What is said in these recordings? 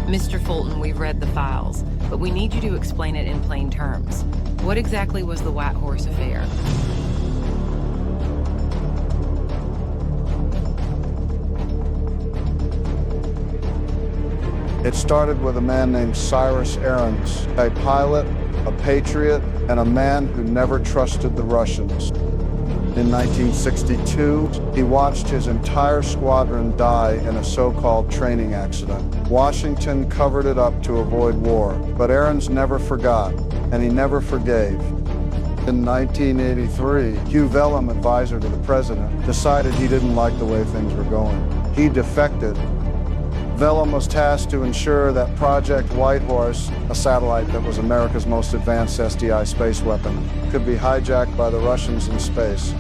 Mr. Fulton, we've read the files, but we need you to explain it in plain terms. What exactly was the White Horse affair? It started with a man named Cyrus Ahrens, a pilot, a patriot, and a man who never trusted the Russians. In 1962, he watched his entire squadron die in a so-called training accident. Washington covered it up to avoid war, but Ahrens never forgot, and he never forgave. In 1983, Hugh Vellum, advisor to the president, decided he didn't like the way things were going. He defected. Vellum was tasked to ensure that Project Whitehorse, a satellite that was America's most advanced SDI space weapon, could be hijacked by the Russians in space.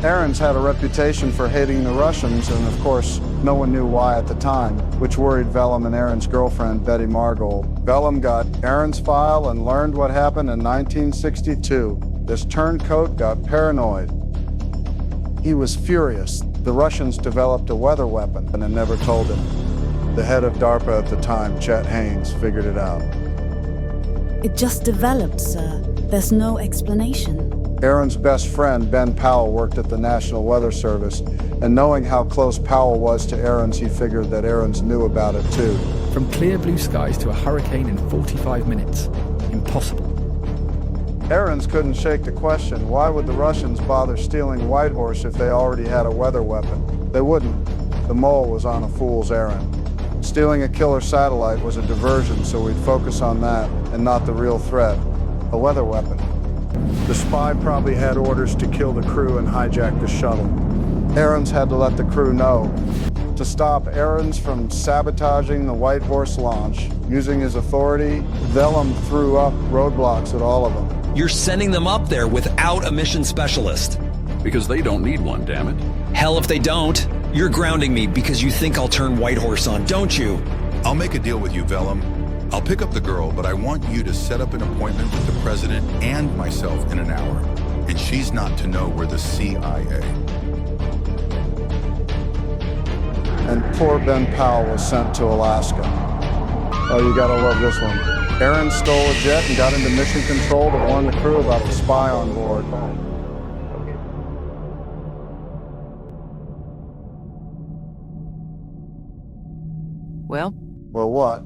Ahrens had a reputation for hating the Russians, and of course, no one knew why at the time, which worried Vellum and Ahrens' girlfriend, Betty Margold. Vellum got Ahrens' file and learned what happened in 1962. This turncoat got paranoid. He was furious. The Russians developed a weather weapon and never told him. The head of DARPA at the time, Chet Haynes, figured it out. It just developed, sir. There's no explanation. Ahrens' best friend, Ben Powell, worked at the National Weather Service, and knowing how close Powell was to Ahrens, he figured that Ahrens knew about it too. From clear blue skies to a hurricane in 45 minutes. Impossible. Ahrens couldn't shake the question, why would the Russians bother stealing Whitehorse if they already had a weather weapon? They wouldn't. The mole was on a fool's errand. Stealing a killer satellite was a diversion, so we'd focus on that and not the real threat, a weather weapon. The spy probably had orders to kill the crew and hijack the shuttle. Ahrens had to let the crew know. To stop Ahrens from sabotaging the Whitehorse launch, using his authority, Vellum threw up roadblocks at all of them. You're sending them up there without a mission specialist. Because they don't need one, damn it. Hell if they don't. You're grounding me because you think I'll turn Whitehorse on, don't you? I'll make a deal with you, Vellum. I'll pick up the girl, but I want you to set up an appointment with the president and myself in an hour. And she's not to know we're the CIA. And poor Ben Powell was sent to Alaska. Oh, you gotta love this one. Ahrens stole a jet and got into mission control to warn the crew about the spy on board. Well? Well, what?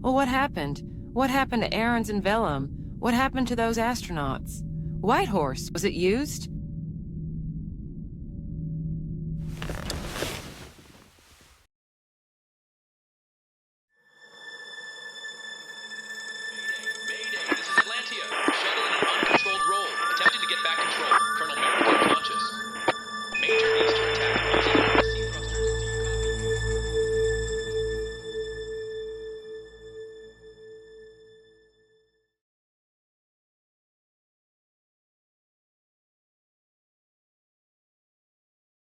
Well, what happened? What happened to Ahrens and Vellum? What happened to those astronauts? Whitehorse, was it used?